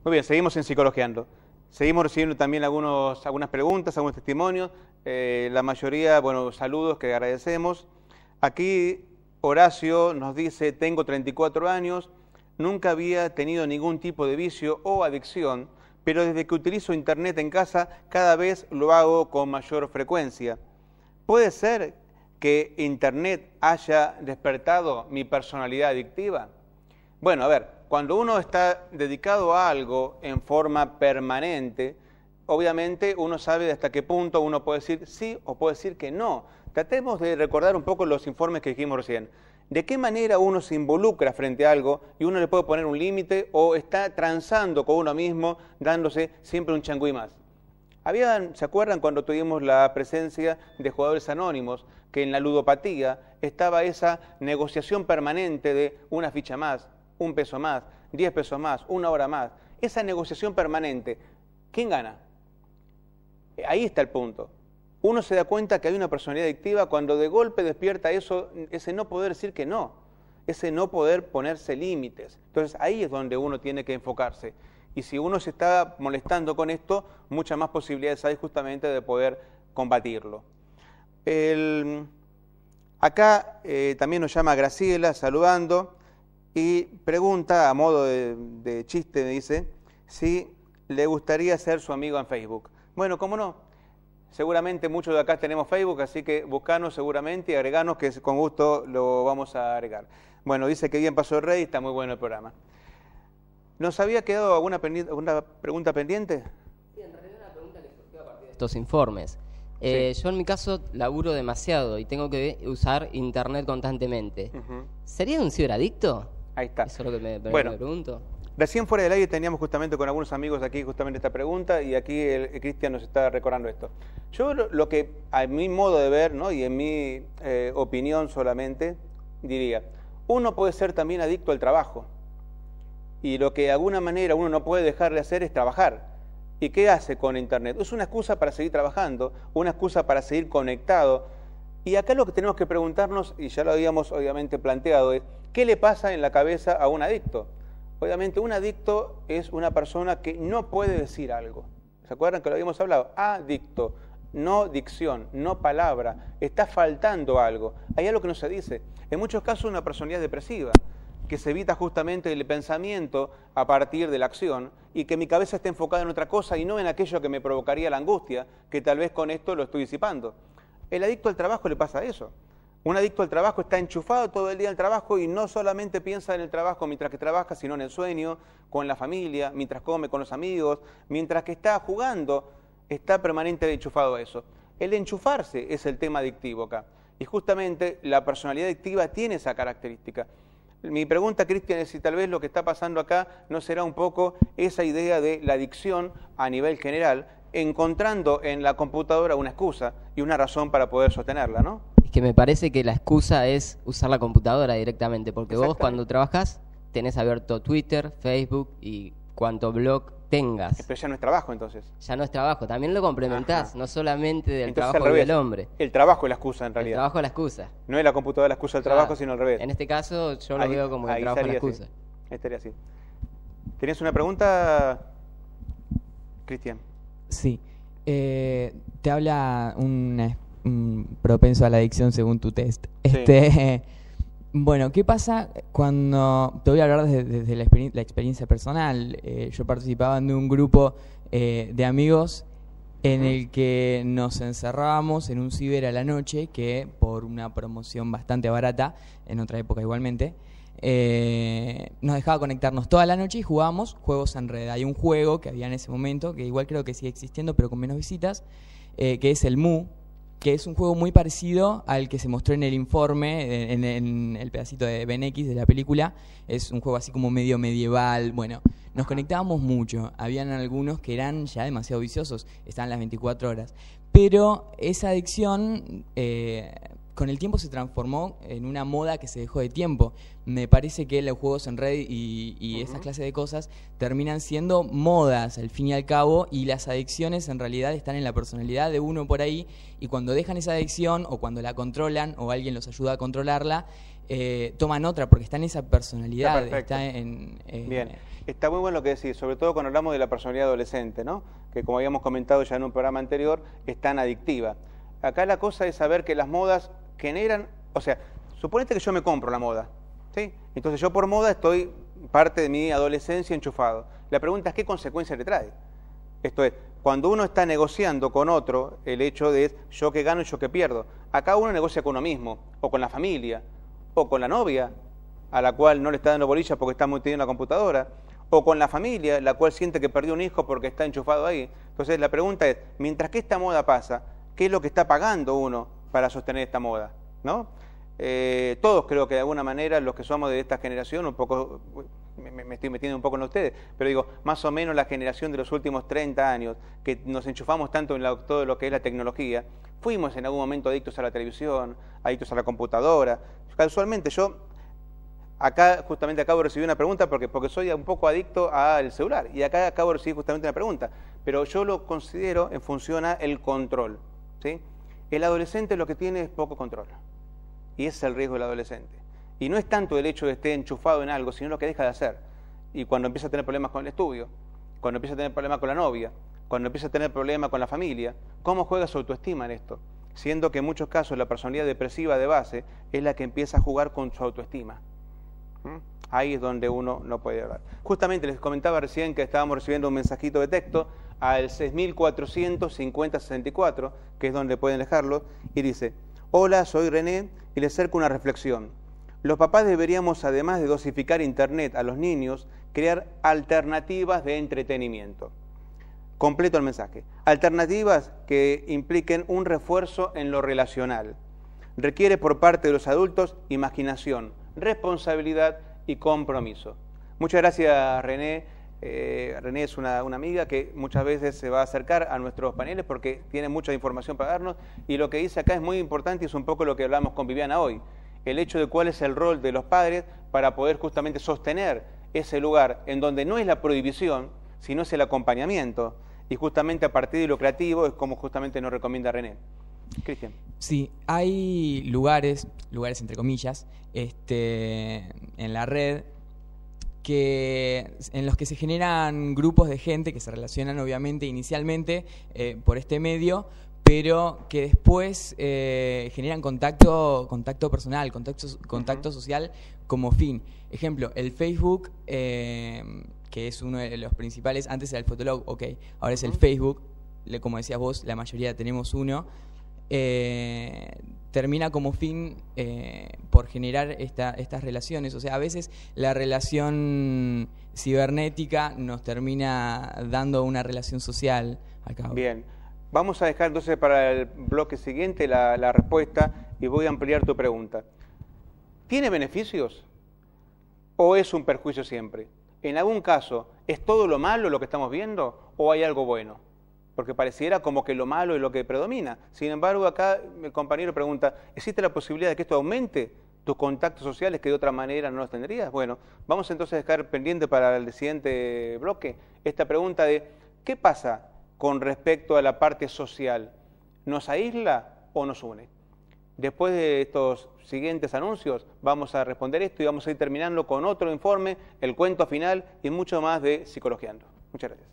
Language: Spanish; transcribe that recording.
Muy bien, seguimos en Psicologiando. Seguimos recibiendo también algunas preguntas, algunos testimonios. La mayoría, bueno, saludos que agradecemos. Aquí Horacio nos dice, tengo 34 años, nunca había tenido ningún tipo de vicio o adicción, pero desde que utilizo internet en casa, cada vez lo hago con mayor frecuencia. ¿Puede ser que internet haya despertado mi personalidad adictiva? Bueno, a ver, cuando uno está dedicado a algo en forma permanente, obviamente uno sabe de hasta qué punto uno puede decir sí o puede decir que no. Tratemos de recordar un poco los informes que dijimos recién. ¿De qué manera uno se involucra frente a algo y uno le puede poner un límite o está transando con uno mismo, dándose siempre un changüí más? ¿Se acuerdan cuando tuvimos la presencia de jugadores anónimos, que en la ludopatía estaba esa negociación permanente de una ficha más, un peso más, 10 pesos más, una hora más? Esa negociación permanente, ¿quién gana? Ahí está el punto. Uno se da cuenta que hay una personalidad adictiva cuando de golpe despierta ese no poder decir que no, ese no poder ponerse límites. Entonces ahí es donde uno tiene que enfocarse. Y si uno se está molestando con esto, muchas más posibilidades hay justamente de poder combatirlo. Acá también nos llama Graciela saludando y pregunta a modo de chiste, me dice, si le gustaría ser su amigo en Facebook. Bueno, ¿cómo no? Seguramente muchos de acá tenemos Facebook, así que buscanos seguramente y agreganos, que con gusto lo vamos a agregar. Bueno, dice que bien pasó el Rey, está muy bueno el programa. ¿Nos había quedado alguna pregunta pendiente? Sí, en realidad una pregunta que surgió a partir de estos informes. Sí. Yo en mi caso laburo demasiado y tengo que usar internet constantemente. ¿Sería un ciberadicto? Ahí está. Eso es lo que me pregunto. Recién fuera del aire teníamos justamente con algunos amigos aquí justamente esta pregunta y aquí el Cristian nos está recordando esto. Yo lo que a mi modo de ver, ¿no?, y en mi opinión solamente diría, uno puede ser también adicto al trabajo y lo que de alguna manera uno no puede dejar de hacer es trabajar. ¿Y qué hace con internet? Es una excusa para seguir trabajando, una excusa para seguir conectado. Y acá lo que tenemos que preguntarnos, y ya lo habíamos obviamente planteado, es ¿qué le pasa en la cabeza a un adicto? Obviamente un adicto es una persona que no puede decir algo. ¿Se acuerdan que lo habíamos hablado? Adicto, no dicción, no palabra, está faltando algo. Hay algo que no se dice. En muchos casos una personalidad depresiva, que se evita justamente el pensamiento a partir de la acción y que mi cabeza esté enfocada en otra cosa y no en aquello que me provocaría la angustia, que tal vez con esto lo estoy disipando. El adicto al trabajo le pasa eso. Un adicto al trabajo está enchufado todo el día al trabajo y no solamente piensa en el trabajo mientras que trabaja, sino en el sueño, con la familia, mientras come con los amigos, mientras que está jugando, está permanentemente enchufado a eso. El enchufarse es el tema adictivo acá. Y justamente la personalidad adictiva tiene esa característica. Mi pregunta, Cristian, es si tal vez lo que está pasando acá no será un poco esa idea de la adicción a nivel general, encontrando en la computadora una excusa y una razón para poder sostenerla, ¿no? Que me parece que la excusa es usar la computadora directamente, porque vos cuando trabajás tenés abierto Twitter, Facebook y cuanto blog tengas. Pero ya no es trabajo entonces. Ya no es trabajo, también lo complementás, no solamente del entonces, trabajo del hombre. El trabajo es la excusa en realidad. El trabajo es la excusa. No es la computadora la excusa del trabajo, sino al revés. En este caso yo lo veo como que el trabajo es la excusa. Estaría así. ¿Tenías una pregunta, Cristian? Sí. Te habla un propenso a la adicción según tu test. Sí. Bueno, ¿qué pasa cuando... Te voy a hablar desde la experiencia personal. Yo participaba de un grupo de amigos en el que nos encerrábamos en un ciber a la noche que por una promoción bastante barata, en otra época igualmente, nos dejaba conectarnos toda la noche y jugábamos juegos en red. Hay un juego que había en ese momento, que igual creo que sigue existiendo pero con menos visitas, que es el Mu, que es un juego muy parecido al que se mostró en el informe, en el pedacito de Ben X de la película. Es un juego así como medio medieval. Bueno, nos conectábamos mucho. Habían algunos que eran ya demasiado viciosos, estaban las 24 horas. Pero esa adicción con el tiempo se transformó en una moda que se dejó de tiempo. Me parece que los juegos en red y esas clases de cosas terminan siendo modas al fin y al cabo, y las adicciones en realidad están en la personalidad de uno por ahí, y cuando dejan esa adicción o cuando la controlan o alguien los ayuda a controlarla, toman otra porque está en esa personalidad. Está en, bien, está muy bueno lo que decís, sobre todo cuando hablamos de la personalidad adolescente, ¿no? Que como habíamos comentado ya en un programa anterior, es tan adictiva. Acá la cosa es saber que las modas generan, o sea, suponete que yo me compro la moda, ¿sí? Entonces yo por moda estoy parte de mi adolescencia enchufado. La pregunta es qué consecuencias le trae. Esto es, cuando uno está negociando con otro, el hecho de yo que gano y yo que pierdo. Acá uno negocia con uno mismo, o con la familia, o con la novia, a la cual no le está dando bolilla porque está metido en la computadora, o con la familia, la cual siente que perdió un hijo porque está enchufado ahí. Entonces la pregunta es, mientras que esta moda pasa, ¿qué es lo que está pagando uno para sostener esta moda? ¿No? Todos creo que de alguna manera, los que somos de esta generación, un poco, me estoy metiendo un poco en ustedes, pero digo, más o menos la generación de los últimos 30 años, que nos enchufamos tanto en todo lo que es la tecnología, fuimos en algún momento adictos a la televisión, adictos a la computadora. Casualmente yo, acá justamente acabo de recibir una pregunta porque soy un poco adicto al celular, y acá acabo de recibir justamente una pregunta, pero yo lo considero en función al control, ¿sí? El adolescente lo que tiene es poco control, y ese es el riesgo del adolescente. Y no es tanto el hecho de que esté enchufado en algo, sino lo que deja de hacer. Y cuando empieza a tener problemas con el estudio, cuando empieza a tener problemas con la novia, cuando empieza a tener problemas con la familia, ¿cómo juega su autoestima en esto? Siendo que en muchos casos la personalidad depresiva de base es la que empieza a jugar con su autoestima. Ahí es donde uno no puede hablar. Justamente les comentaba recién que estábamos recibiendo un mensajito de texto al 6400-5064, que es donde pueden dejarlo, y dice: hola, soy René y les acerco una reflexión. Los papás deberíamos, además de dosificar internet a los niños, crear alternativas de entretenimiento. Completo el mensaje. Alternativas que impliquen un refuerzo en lo relacional. Requiere por parte de los adultos imaginación, responsabilidad y compromiso. Muchas gracias, René. René es una amiga que muchas veces se va a acercar a nuestros paneles porque tiene mucha información para darnos, y lo que dice acá es muy importante y es un poco lo que hablamos con Viviana hoy. El hecho de cuál es el rol de los padres para poder justamente sostener ese lugar en donde no es la prohibición, sino es el acompañamiento. Y justamente a partir de lo creativo es como justamente nos recomienda René. Cristian. Sí, hay lugares entre comillas, en la red, en los que se generan grupos de gente que se relacionan obviamente inicialmente por este medio, pero que después generan contacto personal, contacto social como fin. Ejemplo, el Facebook, que es uno de los principales, antes era el Fotolog, ok, ahora es el Facebook, como decías vos, la mayoría tenemos uno, termina como fin por generar estas relaciones. O sea, a veces la relación cibernética nos termina dando una relación social al cabo. Bien. Vamos a dejar entonces para el bloque siguiente la respuesta y voy a ampliar tu pregunta. ¿Tiene beneficios o es un perjuicio siempre? En algún caso, ¿es todo lo malo lo que estamos viendo o hay algo bueno? Porque pareciera como que lo malo es lo que predomina. Sin embargo, acá el compañero pregunta, ¿existe la posibilidad de que esto aumente tus contactos sociales que de otra manera no los tendrías? Bueno, vamos entonces a dejar pendiente para el siguiente bloque esta pregunta de ¿qué pasa con respecto a la parte social? ¿Nos aísla o nos une? Después de estos siguientes anuncios vamos a responder esto y vamos a ir terminando con otro informe, el cuento final y mucho más de Psicologiando. Muchas gracias.